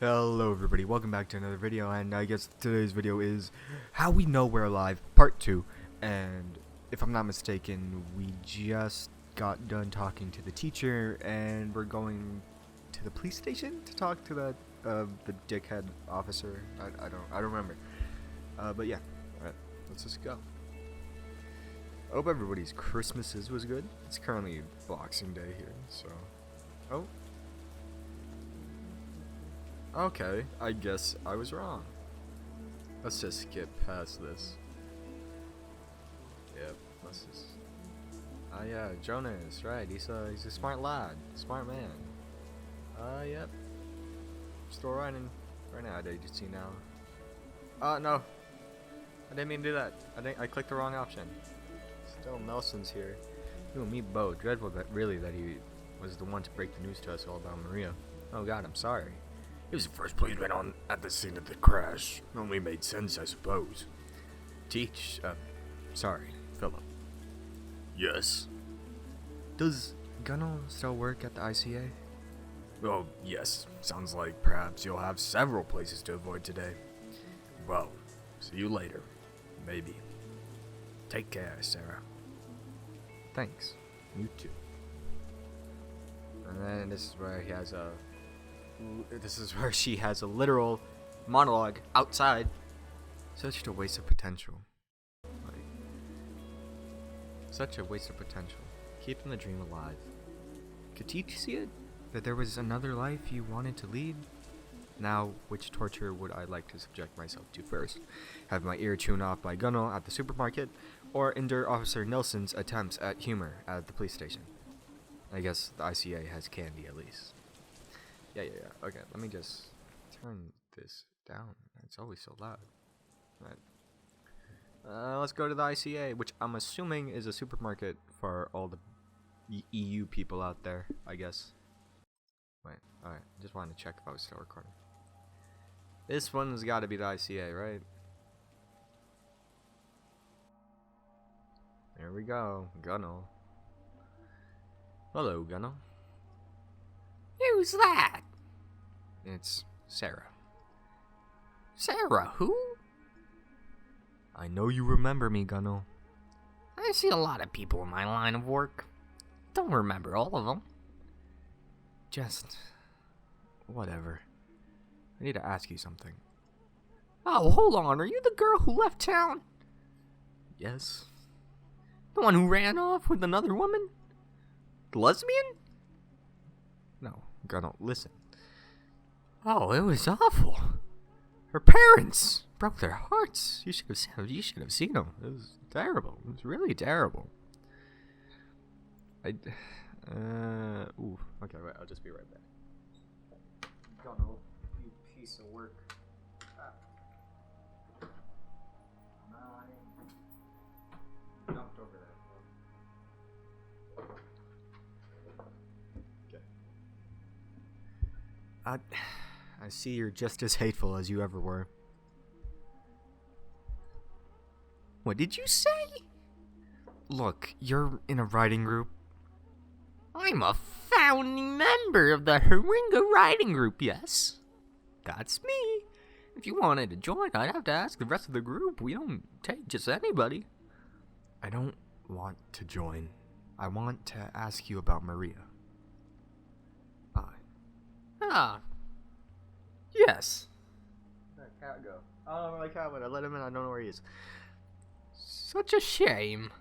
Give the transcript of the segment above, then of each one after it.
Hello everybody, welcome back to another video, and I guess today's video is how we know we're alive, part 2. And if I'm not mistaken, we just got done talking to the teacher and we're going to the police station to talk to that the dickhead officer. I don't remember. But yeah, alright, let's just go. I hope everybody's Christmases was good. It's currently Boxing Day here, so okay, I guess I was wrong. Let's just skip past this. Yep, let's just... yeah, Jonas, right, he's a smart lad, smart man. Yep. Still running. Right now, did you see now? No. I didn't mean to do that. I clicked the wrong option. Still Nelson's here. You and me both. Dreadful that he was the one to break the news to us all about Maria. Oh god, I'm sorry. He was the first policeman on at the scene of the crash. Only made sense, I suppose. Sorry, Philip. Yes? Does Gunnar still work at the ICA? Oh, yes. Sounds like perhaps you'll have several places to avoid today. Well, see you later. Maybe. Take care, Sarah. Thanks. You too. And then this is where she has a literal monologue outside. Such a waste of potential. Such a waste of potential. Keeping the dream alive. Could you see it? That there was another life you wanted to lead? Now, which torture would I like to subject myself to first? Have my ear tuned off by Gunnar at the supermarket, or endure Officer Nelson's attempts at humor at the police station? I guess the ICA has candy at least. Yeah. Okay, let me just turn this down. It's always so loud. Alright. Let's go to the ICA, which I'm assuming is a supermarket for all the EU people out there, I guess. Wait, alright. Just wanted to check if I was still recording. This one's gotta be the ICA, right? There we go. Gunnar. Hello, Gunnar. Who's that? It's Sarah. Sarah, who? I know you remember me, Gunnar. I see a lot of people in my line of work. Don't remember all of them. Just... whatever. I need to ask you something. Oh, hold on. Are you the girl who left town? Yes? The one who ran off with another woman? The lesbian? No, Gunnar, listen. Oh, it was awful. Her parents broke their hearts. You should have seen them. It was terrible. It was really terrible. Ooh. Okay, wait, I'll just be right back. Gunnar, you piece of work. Jumped over there. Okay. I see you're just as hateful as you ever were. What did you say? Look, you're in a riding group. I'm a founding member of the Haringa riding group, yes. That's me. If you wanted to join, I'd have to ask the rest of the group. We don't take just anybody. I don't want to join. I want to ask you about Maria. Bye. Ah. Yes. Where'd cat go? I don't know where my cat went. I let him in. I don't know where he is. Such a shame.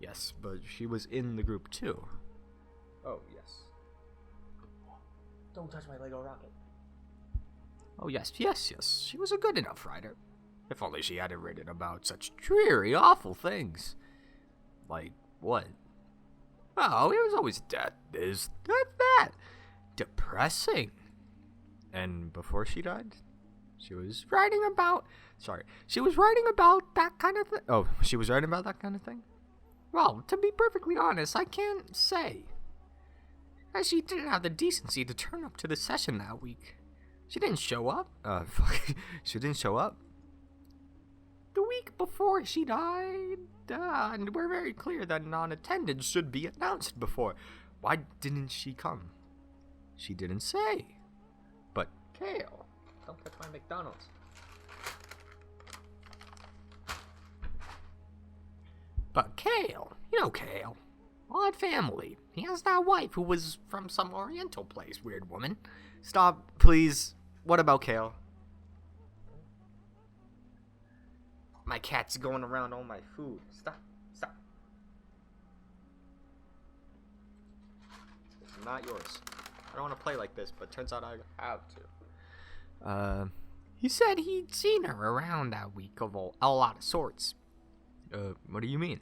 Yes, but she was in the group too. Oh, yes. Don't touch my Lego rocket. Oh, yes. She was a good enough rider. If only she hadn't written about such dreary, awful things. Like what? Oh, it was always that. Depressing. And before she died, she was writing about that kind of thing. Oh, she was writing about that kind of thing? Well, to be perfectly honest, I can't say. As she didn't have the decency to turn up to the session that week. She didn't show up. She didn't show up? The week before she died, and we're very clear that non-attendance should be announced before. Why didn't she come? She didn't say. But McDonald's. But Kale, you know Kale. Odd family. He has that wife who was from some oriental place, weird woman. Stop, please. What about Kale? My cat's going around all my food. Stop. It's not yours. I don't want to play like this, but turns out I have to. He said he'd seen her around that week of a lot of sorts. What do you mean?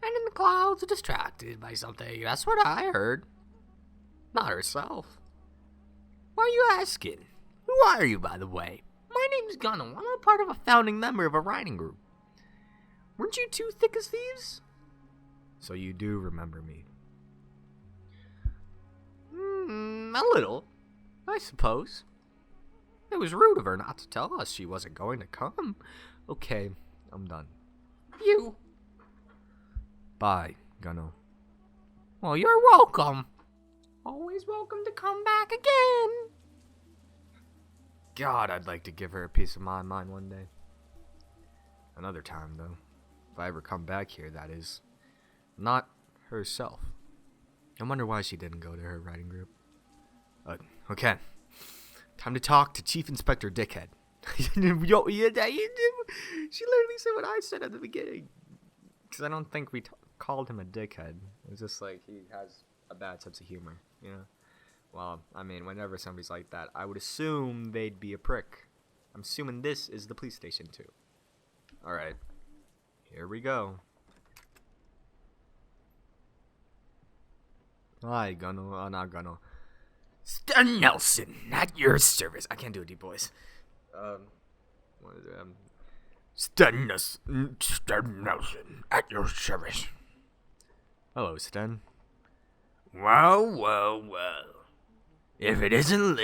And in the clouds, distracted by something. That's what I heard. Not herself. Why are you asking? Who are you, by the way? My name's Gunno. I'm a part of a founding member of a writing group. Weren't you two thick as thieves? So you do remember me. A little, I suppose. It was rude of her not to tell us she wasn't going to come. Okay, I'm done. You. Bye, Gunno. Well, you're welcome. Always welcome to come back again. God, I'd like to give her a piece of my mind one day. Another time, though. If I ever come back here, that is. Not herself. I wonder why she didn't go to her writing group. Okay. Time to talk to Chief Inspector Dickhead. Yo, yeah, she literally said what I said at the beginning. Because I don't think we called him a dickhead. It's just like he has a bad sense of humor, you know? Well, I mean, whenever somebody's like that, I would assume they'd be a prick. I'm assuming this is the police station, too. Alright. Here we go. Hi, Gunno. Not Gunno. Stan Nelson, at your service. I can't do a deep voice. What is it? Stan Nelson, at your service. Hello, Stan. Well. If it isn't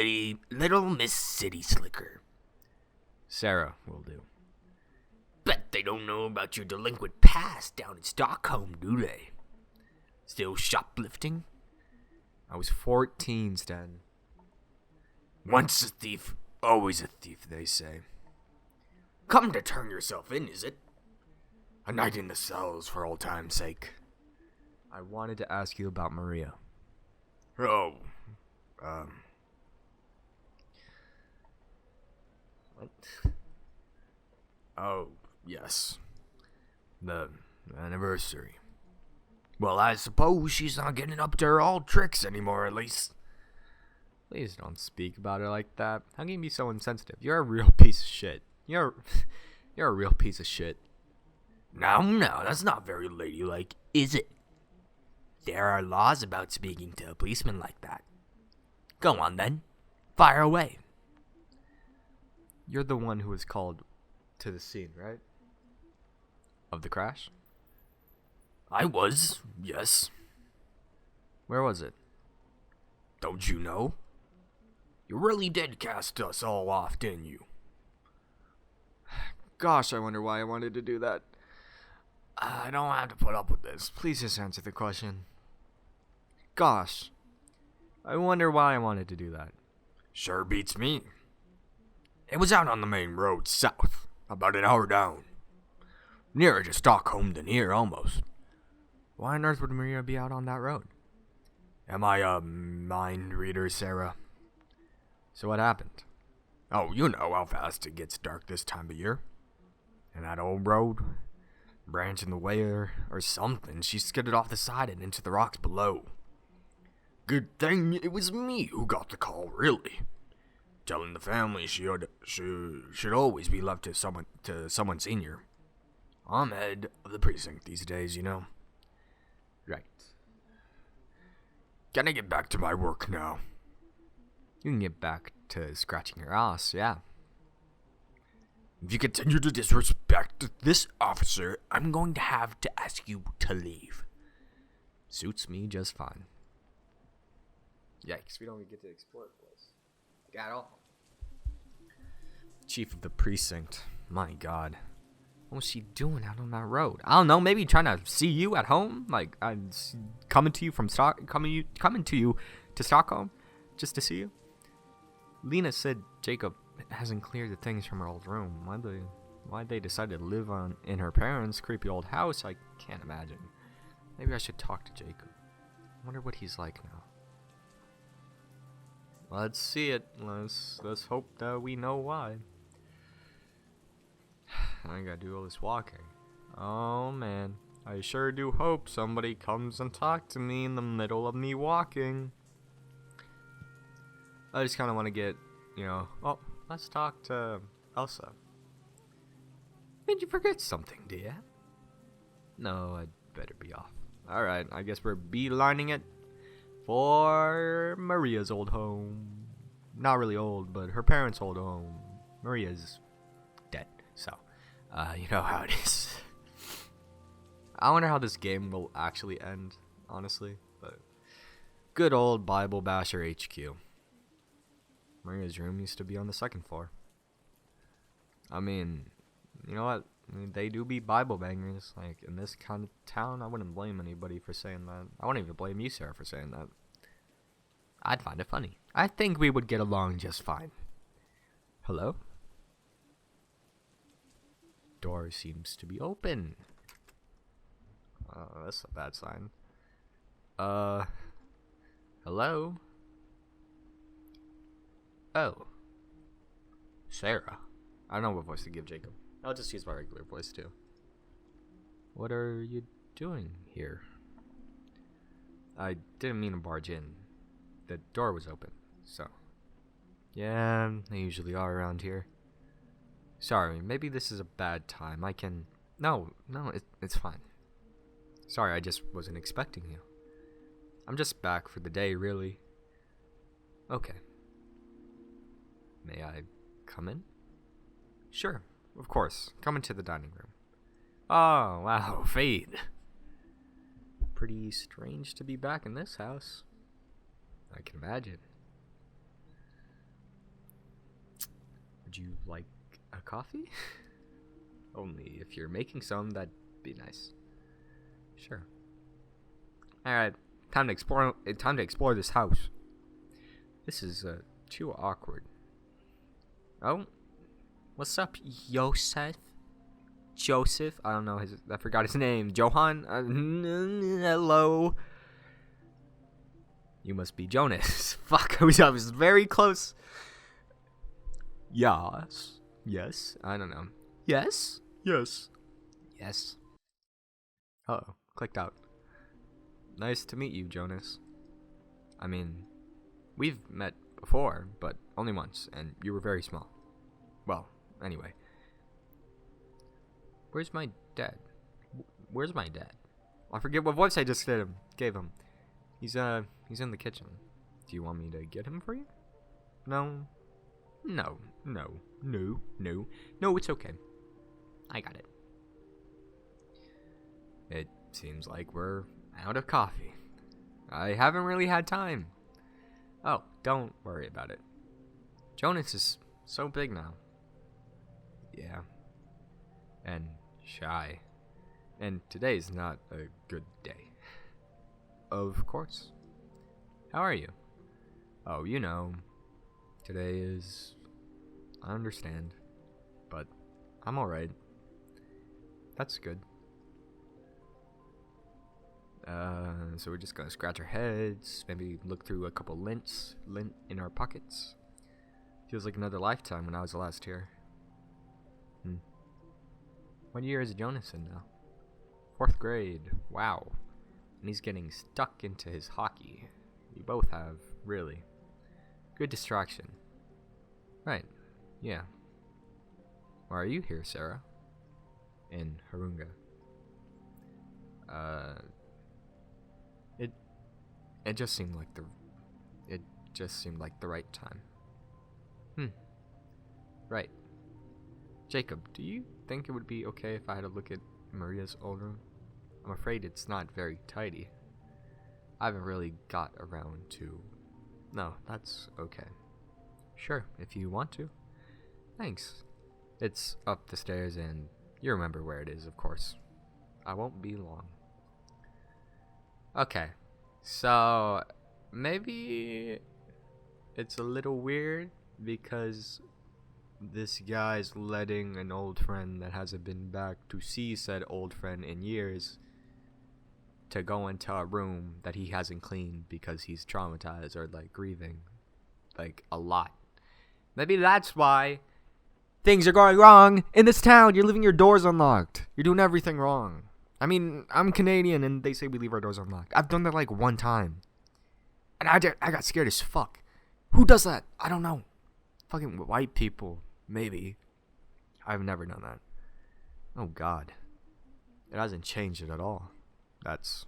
little Miss City Slicker. Sarah will do. Bet they don't know about your delinquent past down in Stockholm, do they? Still shoplifting? I was 14, Stan. Once a thief, always a thief, they say. Come to turn yourself in, is it? A night in the cells for old time's sake. I wanted to ask you about Maria. Oh, What? Oh, yes. The anniversary. Well, I suppose she's not getting up to her old tricks anymore, at least. Please don't speak about her like that. How can you be so insensitive? You're a real piece of shit. You're a real piece of shit. No, that's not very ladylike, is it? There are laws about speaking to a policeman like that. Go on, then. Fire away. You're the one who was called to the scene, right? Of the crash? I was, yes. Where was it? Don't you know? You really did cast us all off, didn't you? Gosh, I wonder why I wanted to do that. I don't have to put up with this. Please just answer the question. Gosh, I wonder why I wanted to do that. Sure beats me. It was out on the main road south, about an hour down. Nearer to Stockholm than here, almost. Why on earth would Maria be out on that road? Am I a mind reader, Sarah? So what happened? Oh, you know how fast it gets dark this time of year. And that old road, branch in the way or something, she skidded off the side and into the rocks below. Good thing it was me who got the call, really. Telling the family she should always be left to someone senior. I'm head of the precinct these days, you know. Right. Can I get back to my work now? You can get back to scratching your ass, yeah. If you continue to disrespect this officer, I'm going to have to ask you to leave. Suits me just fine. Yikes, we don't even get to explore the place. Like, at all. Chief of the precinct. My god. What was she doing out on that road? I don't know, maybe trying to see you at home? Like, I'm coming to you to Stockholm just to see you? Lena said Jacob hasn't cleared the things from her old room. Why they decided to live in her parents' creepy old house, I can't imagine. Maybe I should talk to Jacob. I wonder what he's like now. Let's see it. Let's hope that we know why. I gotta do all this walking. Oh man, I sure do hope somebody comes and talks to me in the middle of me walking. I just kind of want to get, oh, let's talk to Elsa. Did you forget something, dear? No, I'd better be off. Alright, I guess we're beelining it for Maria's old home. Not really old, but her parents' old home. Maria's dead, so, you know how it is. I wonder how this game will actually end, honestly. But good old Bible Basher HQ. Maria's room used to be on the second floor. I mean, you know what? They do be Bible bangers. Like, in this kind of town, I wouldn't blame anybody for saying that. I wouldn't even blame you, Sarah, for saying that. I'd find it funny. I think we would get along just fine. Hello? Door seems to be open. That's a bad sign. Hello? Oh. Sarah. I don't know what voice to give Jacob. I'll just use my regular voice too. What are you doing here? I didn't mean to barge in. The door was open, so. Yeah, they usually are around here. Sorry, maybe this is a bad time. I can... No, it's fine. Sorry, I just wasn't expecting you. I'm just back for the day, really. Okay. May I come in? Sure, of course. Come into the dining room. Oh, wow, Fade. Pretty strange to be back in this house. I can imagine. Would you like a coffee? Only if you're making some, that'd be nice. Sure. Alright, time to explore this house. This is too awkward. Oh, what's up, Joseph? I don't know I forgot his name. Johan? Hello. You must be Jonas. Fuck, I was very close. Yes. I don't know. Yes. Uh-oh, clicked out. Nice to meet you, Jonas. I mean, we've met before, but only once, and you were very small. Well, anyway. Where's my dad? I forget what voice I just gave him. He's in the kitchen. Do you want me to get him for you? No, it's okay. I got it. It seems like we're out of coffee. I haven't really had time. Oh, don't worry about it. Jonas is so big now. Yeah. And shy. And today's not a good day. Of course. How are you? Oh, today is... I understand. But I'm alright. That's good. So we're just gonna scratch our heads, maybe look through a couple lint in our pockets. Feels like another lifetime when I was last here. What year is Jonas in now? 4th grade. Wow. And he's getting stuck into his hockey. We both have, really. Good distraction. Right. Yeah. Why are you here, Sarah? In Harunga. It just seemed like the right time. Right. Jacob, do you think it would be okay if I had a look at Maria's old room? I'm afraid it's not very tidy. I haven't really got around to... No, that's okay. Sure, if you want to. Thanks. It's up the stairs and you remember where it is, of course. I won't be long. Okay. So, maybe it's a little weird because this guy's letting an old friend that hasn't been back to see said old friend in years to go into a room that he hasn't cleaned because he's traumatized or like grieving like a lot. Maybe that's why things are going wrong in this town. You're leaving your doors unlocked. You're doing everything wrong. I mean, I'm Canadian and they say we leave our doors unlocked. I've done that like one time. And I got scared as fuck. Who does that? I don't know. Fucking white people, maybe. I've never done that. Oh God. It hasn't changed it at all. That's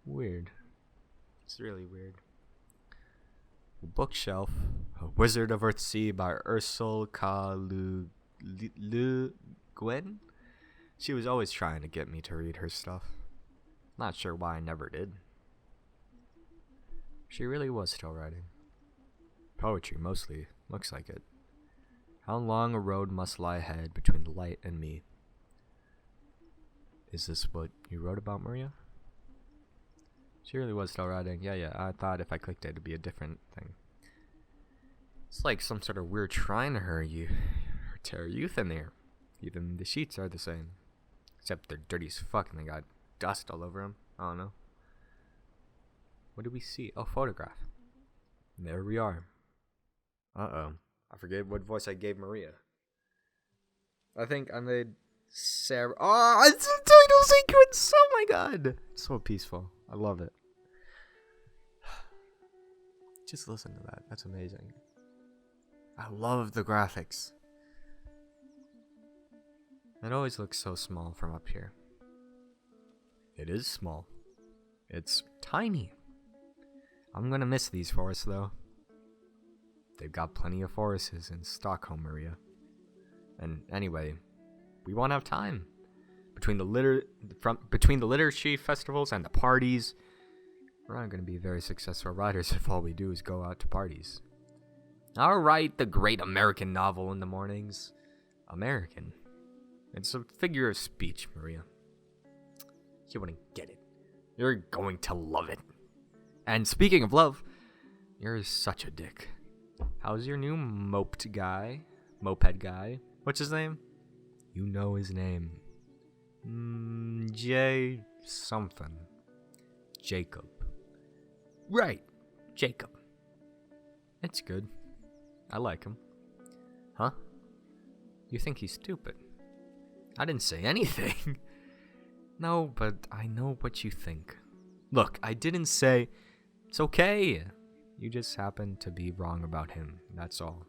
weird. It's really weird. Bookshelf. A Wizard of Earthsea by Ursula K. Le Guin. She was always trying to get me to read her stuff. Not sure why I never did. She really was still writing. Poetry, mostly. Looks like it. How long a road must lie ahead between the light and me. Is this what you wrote about, Maria? She really was still writing. Yeah, I thought if I clicked it, it'd be a different thing. It's like some sort of weird shrine to her youth in there. Even the sheets are the same. Except they're dirty as fuck and they got dust all over them. I don't know. What do we see? Oh, photograph. And there we are. Uh-oh. I forget what voice I gave Maria. I think I made Sarah. Oh, it's a title sequence! Oh my god! It's so peaceful. I love it. Just listen to that. That's amazing. I love the graphics. It always looks so small from up here. It is small. It's tiny. I'm gonna miss these forests though. They've got plenty of forests in Stockholm, Maria. And anyway, we won't have time. Between the literacy festivals and the parties, we're not gonna be very successful writers if all we do is go out to parties. I'll write the great American novel in the mornings. American. It's a figure of speech, Maria. You wouldn't get it. You're going to love it. And speaking of love, you're such a dick. How's your new moped guy? Moped guy? What's his name? You know his name. J something. Jacob. Right. Jacob. It's good. I like him. Huh? You think he's stupid? I didn't say anything. No, but I know what you think. Look, I didn't say... It's okay. You just happen to be wrong about him. That's all.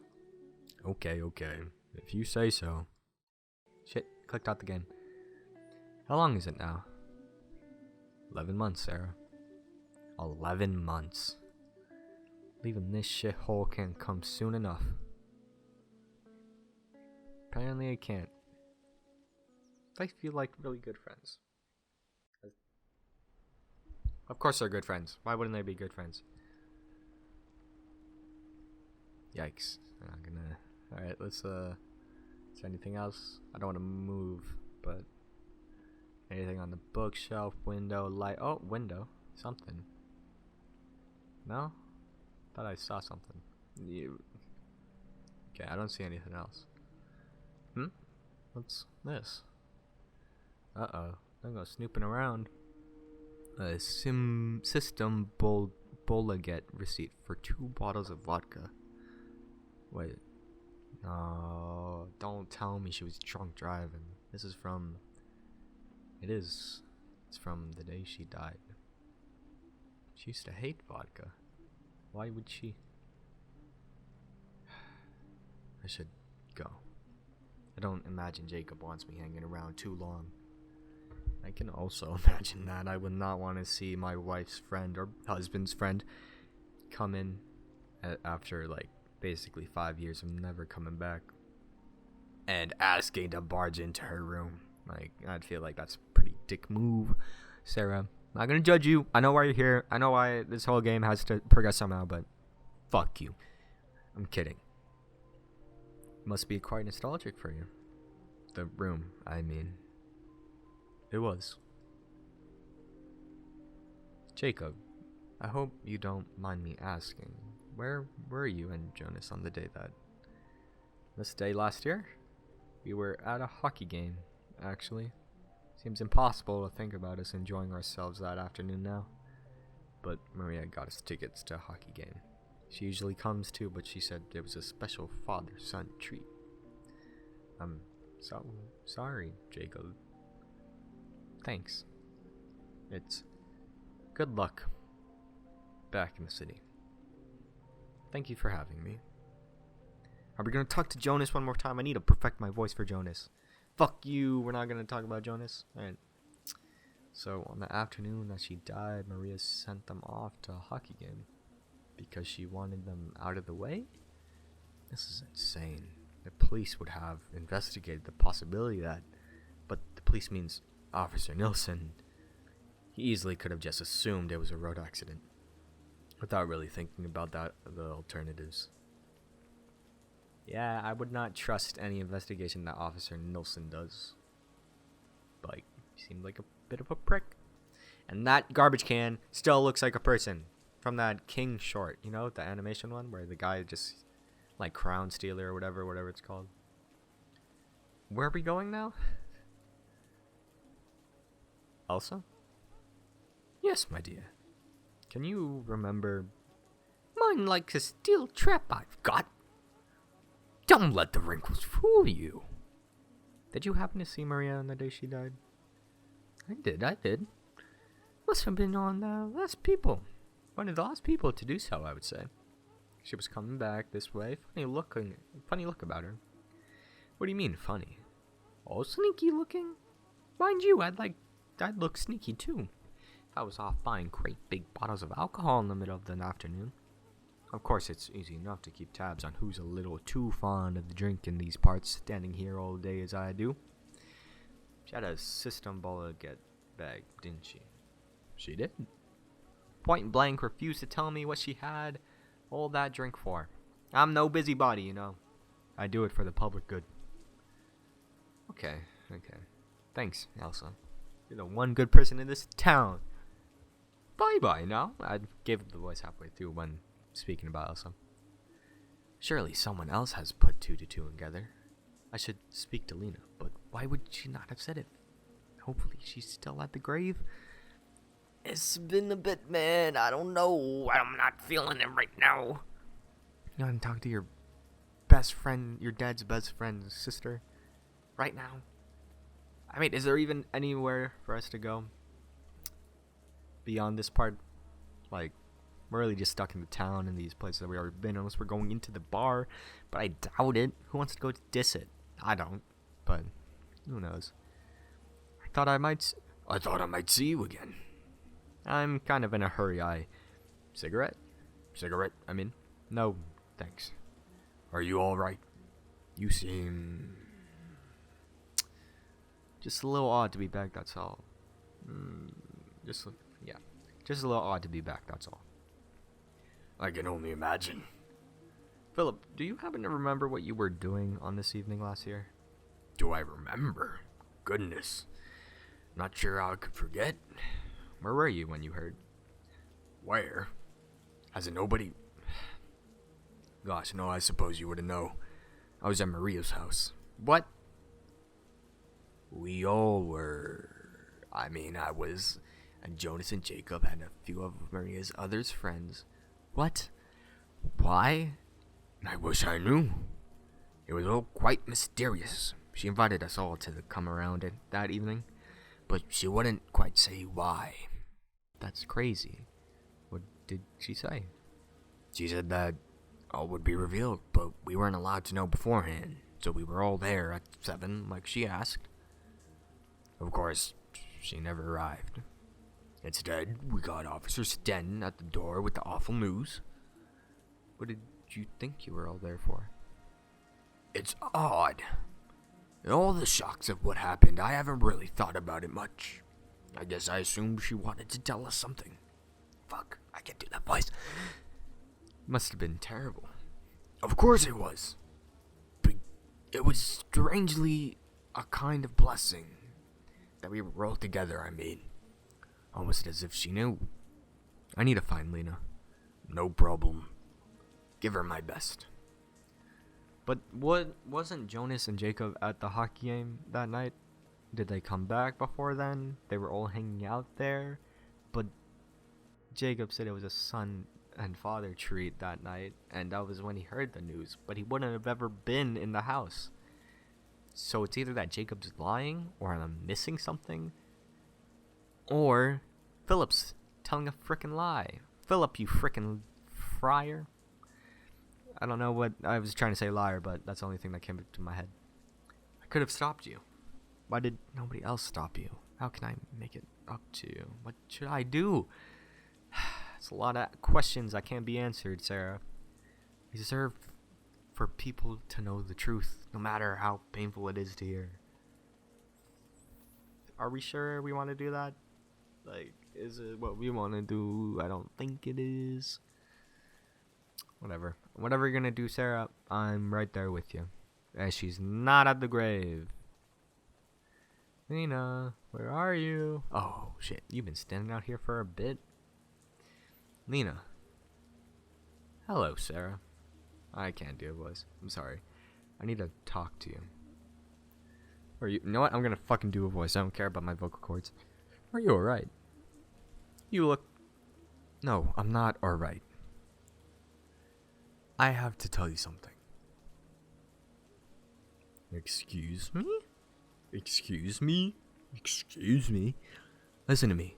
Okay. If you say so. Shit, clicked out the game. How long is it now? 11 months, Sarah. 11 months. Leaving this shithole can't come soon enough. Apparently it can't. They feel like really good friends. Of course they're good friends. Why wouldn't they be good friends? Yikes. I'm not gonna... Alright, let's, Is there anything else? I don't want to move, but... Anything on the bookshelf, window, light... Oh, window. Something. No? Thought I saw something. Okay, I don't see anything else. What's this? Uh-oh. I'm going snooping around. A system Bolaget receipt for 2 bottles of vodka. Wait. No, don't tell me she was drunk driving. This is from... It is. It's from the day she died. She used to hate vodka. Why would she? I should go. I don't imagine Jacob wants me hanging around too long. I can also imagine that I would not want to see my wife's friend or husband's friend come in after like basically 5 years of never coming back and asking to barge into her room. Like, I'd feel like that's a pretty dick move. Sarah, I'm not gonna judge you. I know why you're here. I know why this whole game has to progress somehow, but fuck you. I'm kidding. Must be quite nostalgic for you. The room, I mean. It was. Jacob, I hope you don't mind me asking, where were you and Jonas on the day that this day last year, we were at a hockey game, actually. Seems impossible to think about us enjoying ourselves that afternoon now. But Maria got us tickets to a hockey game. She usually comes too, but she said it was a special father-son treat. I'm so sorry, Jacob. Thanks. It's good luck back in the city. Thank you for having me. Are we gonna talk to Jonas one more time? I need to perfect my voice for Jonas. Fuck you, we're not gonna talk about Jonas. Alright. So, on the afternoon that she died, Maria sent them off to a hockey game because she wanted them out of the way? This is insane. The police would have investigated the possibility that, but the police means Officer Nilsson. He easily could have just assumed it was a road accident without really thinking about the alternatives. Yeah, I would not trust any investigation that Officer Nilsson does. But he seemed like a bit of a prick. And that garbage can still looks like a person from that King short, you know, the animation one where the guy just like crown stealer or whatever it's called. Where are we going now? Elsa? Yes, my dear. Can you remember? Mine like a steel trap I've got. Don't let the wrinkles fool you. Did you happen to see Maria on the day she died? I did. Must have been on the last people. One of the last people to do so, I would say. She was coming back this way. Funny look about her. What do you mean, funny? Oh, sneaky looking. Mind you, I'd look sneaky too. If I was off buying great big bottles of alcohol in the middle of the afternoon. Of course, it's easy enough to keep tabs on who's a little too fond of the drink in these parts, standing here all day as I do. She had a system ball get bag, didn't she? She did. Point blank refused to tell me what she had all that drink for. I'm no busybody, you know. I do it for the public good. Okay. Thanks, Elsa. You're the one good person in this town. Bye now. I gave up the voice halfway through when speaking about Elsa. Surely someone else has put two to two together. I should speak to Lena, but why would she not have said it? Hopefully she's still at the grave. It's been a bit, man. I don't know. I'm not feeling it right now. You want to talk to your best friend, your dad's best friend's sister, right now? I mean, is there even anywhere for us to go beyond this part? Like, we're really just stuck in the town in these places that we've already been, unless we're going into the bar. But I doubt it. Who wants to go diss it? I don't. But who knows? I thought I might see you again. I'm kind of in a hurry. Cigarette? I mean, no, thanks. Are you alright? You seem... just a little odd to be back, that's all. Just a little odd to be back, that's all. I can only imagine. Philip, do you happen to remember what you were doing on this evening last year? Do I remember? Goodness. Not sure how I could forget. Where were you when you heard? Where? As in nobody... Gosh, no, I suppose you wouldn't know. I was at Maria's house. What? We all were... I was... And Jonas and Jacob and a few of Maria's other friends. What? Why? I wish I knew. It was all quite mysterious. She invited us all to come around that evening, but she wouldn't quite say why. That's crazy. What did she say? She said that all would be revealed, but we weren't allowed to know beforehand, so we were all there at 7 like she asked. Of course, she never arrived. Instead, we got Officer Sten at the door with the awful news. What did you think you were all there for? It's odd. In all the shocks of what happened, I haven't really thought about it much. I guess I assumed she wanted to tell us something. Fuck, I can't do that voice. Must have been terrible. Of course it was. But it was strangely a kind of blessing that we were all together, almost as if she knew. I need to find Lena. No problem. Give her my best. But what wasn't Jonas and Jacob at the hockey game that night? Did they come back before then? They were all hanging out there, but Jacob said it was a son and father treat that night, and that was when he heard the news, but he wouldn't have ever been in the house. So it's either that Jacob's lying, or I'm missing something, or Philip's telling a frickin' lie. Philip, you frickin' friar. I don't know what I was trying to say, liar, but that's the only thing that came to my head. I could have stopped you. Why did nobody else stop you? How can I make it up to you? What should I do? It's a lot of questions that can't be answered, Sarah. You deserve for people to know the truth, no matter how painful it is to hear. Are we sure we want to do that? Like, is it what we want to do? I don't think it is. Whatever. Whatever you're gonna do, Sarah, I'm right there with you. As she's not at the grave. Lena, where are you? Oh, shit. You've been standing out here for a bit. Lena. Hello, Sarah. I can't do a voice. I'm sorry. I need to talk to you. Are you know what? I'm gonna fucking do a voice. I don't care about my vocal cords. Are you alright? You look... No, I'm not alright. I have to tell you something. Excuse me? Excuse me? Excuse me? Listen to me.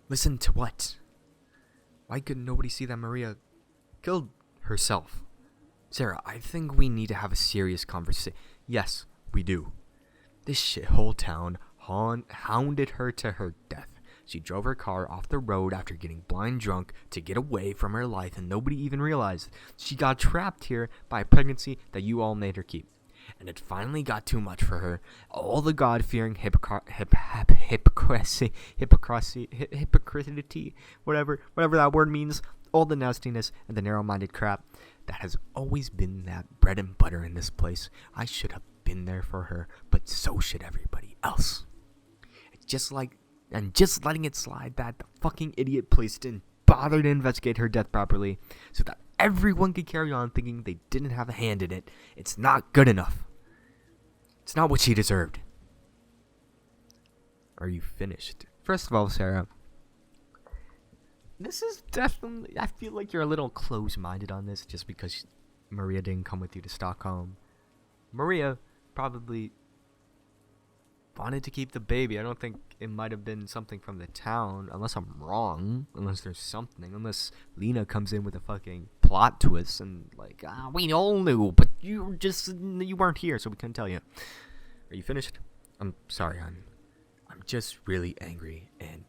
Listen to what? Why could nobody see that Maria killed herself? Sarah, I think we need to have a serious conversation. Yes, we do. This shithole town hounded her to her death. She drove her car off the road after getting blind drunk to get away from her life, and nobody even realized she got trapped here by a pregnancy that you all made her keep. And it finally got too much for her. All the God-fearing hypocrisy, whatever that word means, all the nastiness and the narrow-minded crap that has always been that bread and butter in this place. I should have been there for her, but so should everybody else. Just letting it slide that the fucking idiot police didn't bother to investigate her death properly, so that everyone could carry on thinking they didn't have a hand in it. It's not good enough. It's not what she deserved. Are you finished? First of all, Sarah, this is definitely... I feel like you're a little close-minded on this just because Maria didn't come with you to Stockholm. Maria probably wanted to keep the baby. I don't think it might have been something from the town, unless I'm wrong, unless there's something, unless Lena comes in with a fucking plot twist and like, we all knew, but you weren't here, so we couldn't tell you. Are you finished? I'm sorry, I'm just really angry, and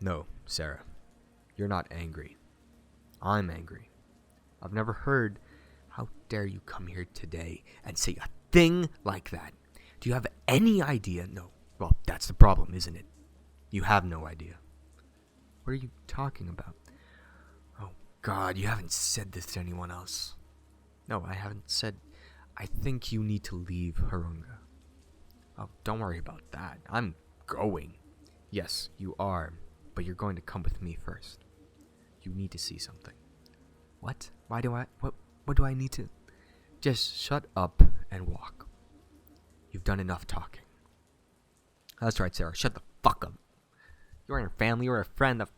no, Sarah, you're not angry. I'm angry. I've never heard, how dare you come here today and say a thing like that? Do you have any idea? No. Well, that's the problem, isn't it? You have no idea. What are you talking about? Oh, God, you haven't said this to anyone else. No, I haven't said... I think you need to leave Harunga. Oh, don't worry about that. I'm going. Yes, you are. But you're going to come with me first. You need to see something. What? Why do I... What do I need to... Just shut up and walk. You've done enough talking. That's right, Sarah. Shut the fuck up. You weren't a family or a friend that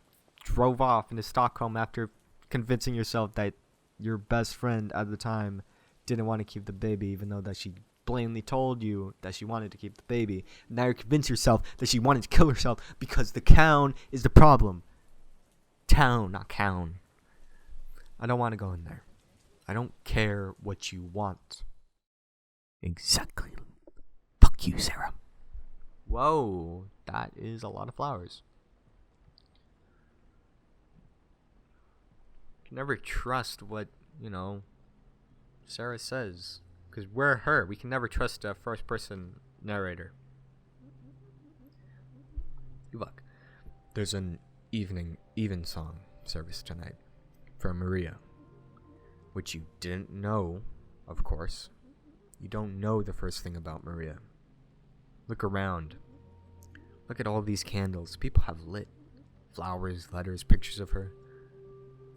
drove off into Stockholm after convincing yourself that your best friend at the time didn't want to keep the baby, even though that she blatantly told you that she wanted to keep the baby. Now you're convinced yourself that she wanted to kill herself because the cown is the problem. Town, not cown. I don't want to go in there. I don't care what you want. Exactly. Fuck you, Sarah. Whoa, that is a lot of flowers. You can never trust what, Sarah says. Because we're her. We can never trust a first-person narrator. Look, there's an evensong service tonight for Maria, which you didn't know, of course. You don't know the first thing about Maria. Look around. Look at all these candles people have lit. Flowers, letters, pictures of her.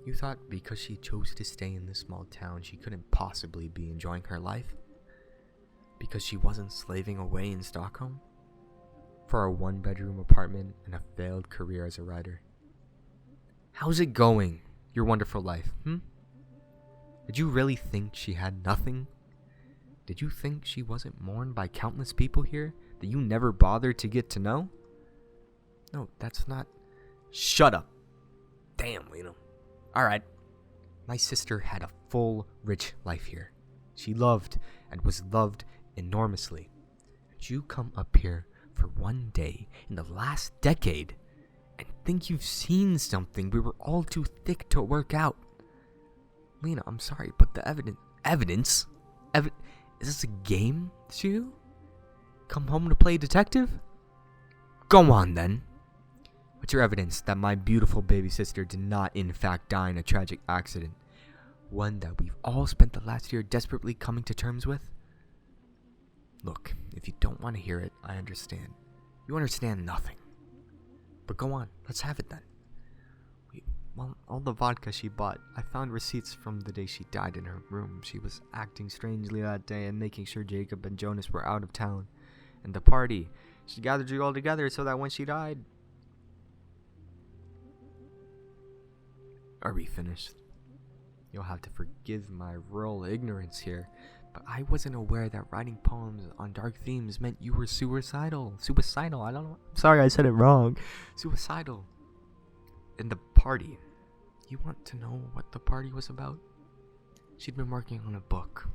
You thought because she chose to stay in this small town, she couldn't possibly be enjoying her life? Because she wasn't slaving away in Stockholm? For a one-bedroom apartment and a failed career as a writer? How's it going, your wonderful life, Did you really think she had nothing? Did you think she wasn't mourned by countless people here that you never bothered to get to know? No, that's not... Shut up. Damn, Lena. Alright. My sister had a full, rich life here. She loved and was loved enormously. And you come up here for one day in the last decade and think you've seen something we were all too thick to work out. Lena, I'm sorry, but the evidence? Is this a game to you? Come home to play detective? Go on then. What's your evidence that my beautiful baby sister did not in fact die in a tragic accident? One that we've all spent the last year desperately coming to terms with? Look, if you don't want to hear it, I understand. You understand nothing. But go on, let's have it then. Well, all the vodka she bought, I found receipts from the day she died in her room. She was acting strangely that day and making sure Jacob and Jonas were out of town. And the party, she gathered you all together so that when she died... Are we finished? You'll have to forgive my rural ignorance here, but I wasn't aware that writing poems on dark themes meant you were suicidal. Suicidal, I don't know. Sorry, I said it wrong. Suicidal. In the party. You want to know what the party was about? She'd been working on a book.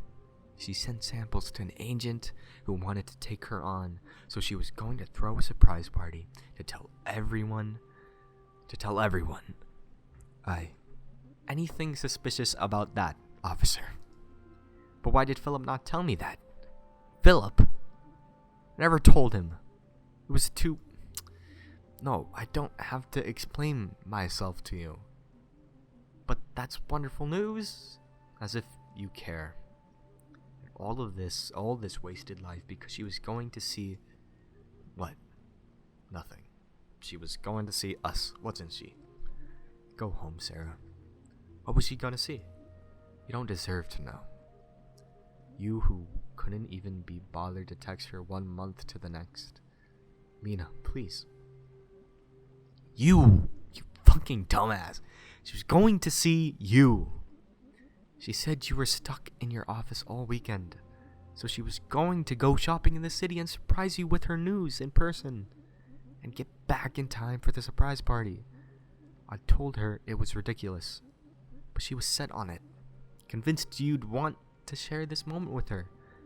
She sent samples to an agent who wanted to take her on, so she was going to throw a surprise party to tell everyone. Anything suspicious about that, officer? But why did Philip not tell me that? Philip? I never told him. It was too... No, I don't have to explain myself to you. But that's wonderful news. As if you care. All this wasted life because she was going to see... What? Nothing. She was going to see us, wasn't she? Go home, Sarah. What was she gonna see? You don't deserve to know. You who couldn't even be bothered to text her 1 month to the next. Lena, please. You fucking dumbass. She was going to see you. She said you were stuck in your office all weekend. So she was going to go shopping in the city and surprise you with her news in person. And get back in time for the surprise party. I told her it was ridiculous. But she was set on it. Convinced you'd want to share this moment with her.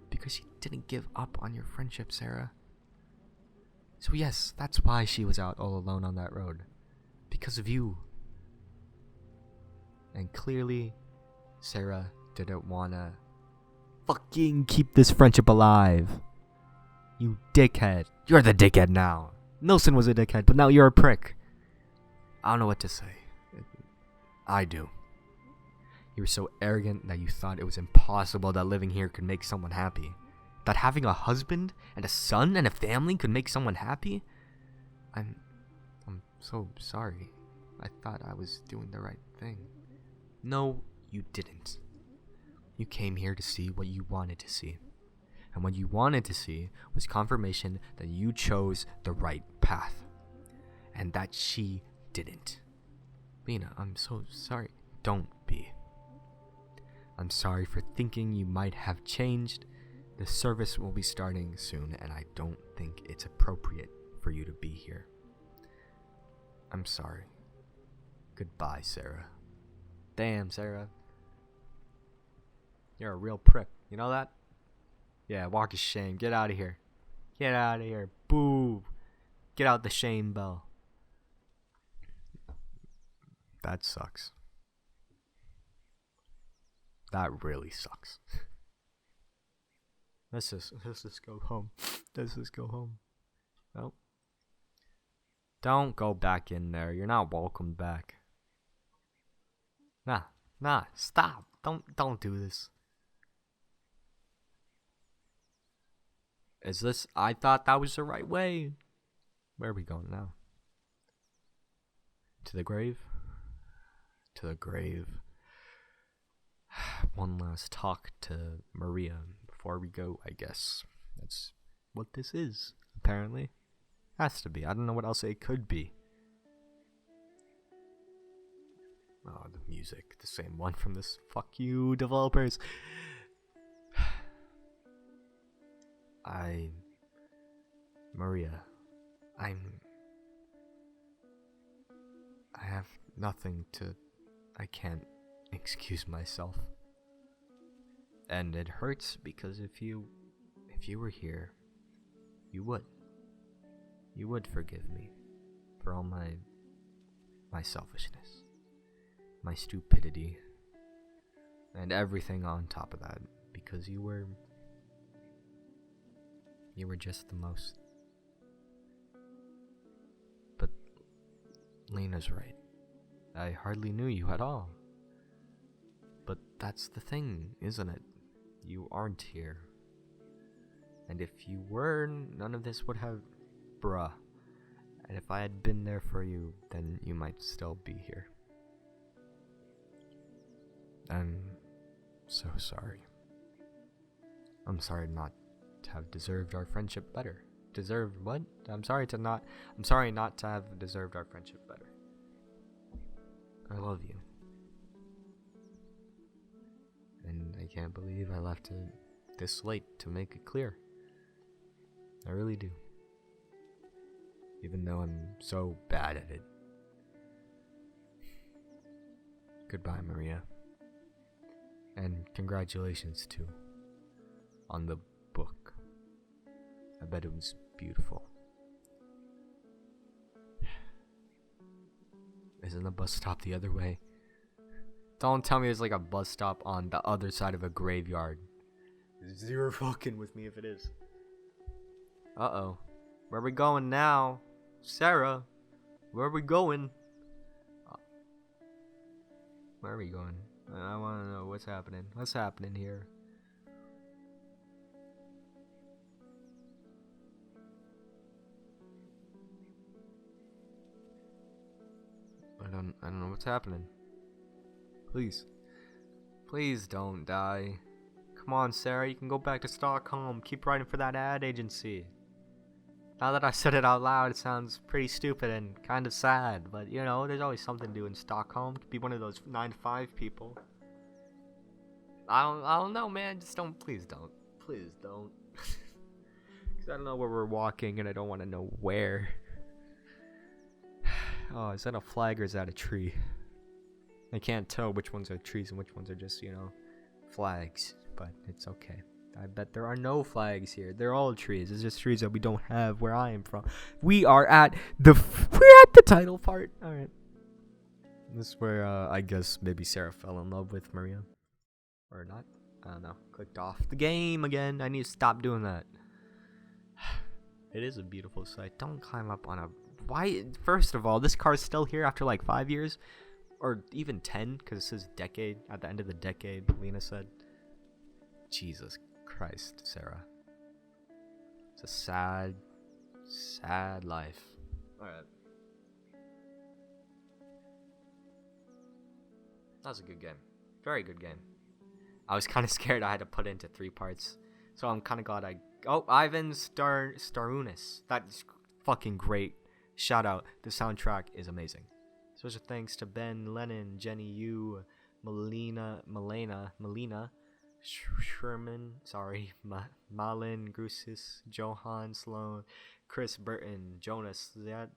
Because she didn't give up on your friendship, Sarah. So yes, that's why she was out all alone on that road. Because of you. And clearly, Sarah didn't wanna fucking keep this friendship alive. You dickhead. You're the dickhead now. Nilsson was a dickhead, but now you're a prick. I don't know what to say. I do. You were so arrogant that you thought it was impossible that living here could make someone happy. That having a husband and a son and a family could make someone happy? I'm so sorry. I thought I was doing the right thing. No, you didn't. You came here to see what you wanted to see. And what you wanted to see was confirmation that you chose the right path. And that she didn't. Lena, I'm so sorry. Don't be. I'm sorry for thinking you might have changed. The service will be starting soon, and I don't think it's appropriate for you to be here. I'm sorry. Goodbye, Sarah. Damn, Sarah. You're a real prick. You know that? Yeah, walk of shame. Get out of here. Get out of here. Boo. Get out the shame bell. That sucks. That really sucks. Let's just go home. Let's just go home. Nope. Don't go back in there. You're not welcome back. Nah, stop. Don't do this. Is this... I thought that was the right way. Where are we going now? To the grave? to the grave. One last talk to Maria before we go, I guess. That's what this is, apparently. Has to be. I don't know what else it could be. Oh, the music. The same one from this. Fuck you, developers. Maria, I have nothing to, I can't excuse myself. And it hurts because if you were here, you would forgive me for all my selfishness, my stupidity, and everything on top of that, because you were just the most. But Lena's right. I hardly knew you at all. But that's the thing, isn't it? You aren't here. And if you were, none of this would have... Bruh. And if I had been there for you, then you might still be here. I'm so sorry. I'm sorry not to have deserved our friendship better. Deserved what? I'm sorry not to have deserved our friendship better. I love you. And I can't believe I left it this late to make it clear. I really do. Even though I'm so bad at it. Goodbye, Maria. And congratulations, too, on the book. I bet it was beautiful. Isn't the bus stop the other way? Don't tell me there's like a bus stop on the other side of a graveyard. Zero fucking with me if it is. Uh-oh. Where are we going now? Sarah, where are we going? Where are we going? I want to know what's happening. What's happening here? I don't know what's happening. Please don't die. Come on, Sarah, you can go back to Stockholm. Keep writing for that ad agency. Now that I said it out loud, it sounds pretty stupid and kind of sad, but you know, there's always something to do in Stockholm. Could be one of those 9 to 5 people. I don't know, man. Just please don't. Please don't. Because I don't know where we're walking and I don't want to know where. Oh, is that a flag or is that a tree? I can't tell which ones are trees and which ones are just, you know, flags, but it's okay. I bet there are no flags here. They're all trees. It's just trees that we don't have where I am from. We're at the title part. All right. This is where I guess maybe Sarah fell in love with Maria, or not. I don't know. Clicked off the game again. I need to stop doing that. It is a beautiful sight. Don't climb up on a. Why? First of all, this car's still here after like 5 years, or even 10, because it says decade at the end of the decade. Lena said. Jesus Christ, Sarah. It's a sad, sad life. Alright. That was a good game. Very good game. I was kind of scared I had to put it into 3 parts. So I'm kind of glad I... Oh, Ivan Starunas. That's fucking great. Shout out. The soundtrack is amazing. Special thanks to Ben, Lennon, Jenny Yu, Melina, Sherman, Malin, Grusis, Johan, Sloan, Chris Burton, Jonas, the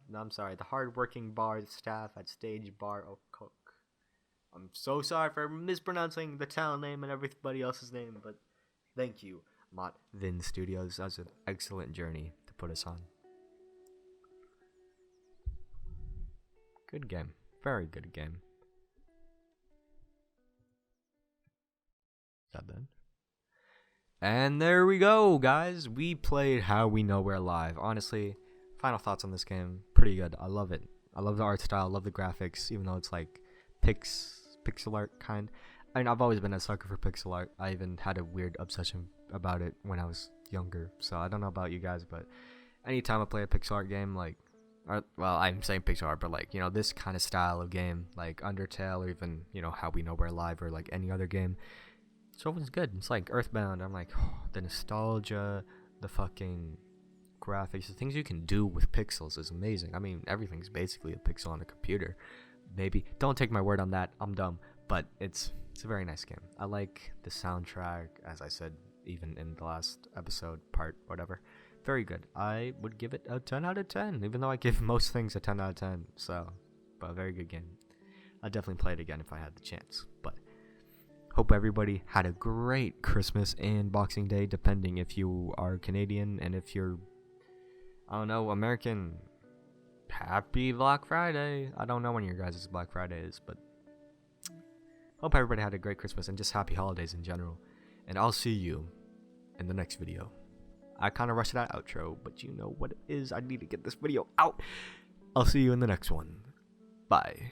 hardworking bar staff at Stage Bar Cook. I'm so sorry for mispronouncing the town name and everybody else's name, but thank you, Mott Vin Studios. That was an excellent journey to put us on. Good game. Very good game. That then. And there we go, guys. We played How We Know We're Alive. Honestly, final thoughts on this game. Pretty good. I love it. I love the art style. I love the graphics, even though it's like pixel art kind. I mean, I've always been a sucker for pixel art. I even had a weird obsession about it when I was younger. So I don't know about you guys, but anytime I play a pixel art game, like, well, I'm saying pixel art, but like, you know, this kind of style of game, like Undertale, or even, you know, How We Know We're Alive, or like any other game. It's always good. It's like Earthbound. I'm like, oh, the nostalgia, the fucking graphics, the things you can do with pixels is amazing. I mean, everything's basically a pixel on a computer. Maybe don't take my word on that. I'm dumb, but it's a very nice game. I like the soundtrack, as I said, even in the last episode, part whatever. Very good. I would give it a 10 out of 10, even though I give most things a 10 out of 10. So, but a very good game. I'd definitely play it again if I had the chance. But hope everybody had a great Christmas and Boxing Day, depending if you are Canadian, and if you're, I don't know, American. Happy Black Friday. I don't know when your guys' Black Friday is, but hope everybody had a great Christmas and just happy holidays in general. And I'll see you in the next video. I kind of rushed that outro, but you know what it is. I need to get this video out. I'll see you in the next one. Bye.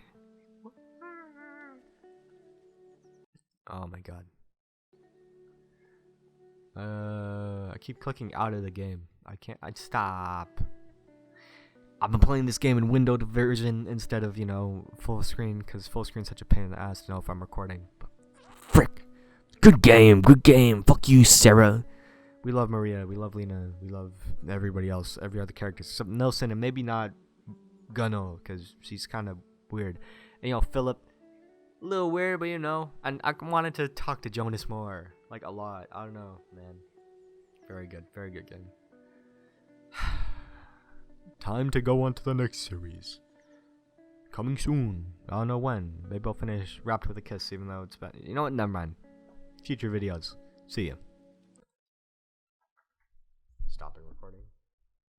Oh my god. I keep clicking out of the game. I'd stop. I've been playing this game in windowed version instead of, you know, full screen, because full screen's such a pain in the ass to know if I'm recording. But frick. Good game. Fuck you, Sarah. We love Maria, we love Lena, we love everybody else, every other character except Nelson, and maybe not Gunno, because she's kind of weird. And, you know, Philip, a little weird, but, you know, and I wanted to talk to Jonas more, like, a lot. I don't know, man. Very good game. Time to go on to the next series. Coming soon. I don't know when. Maybe I'll finish Wrapped with a Kiss, even though it's bad. You know what? Never mind. Future videos. See ya. Stopping recording.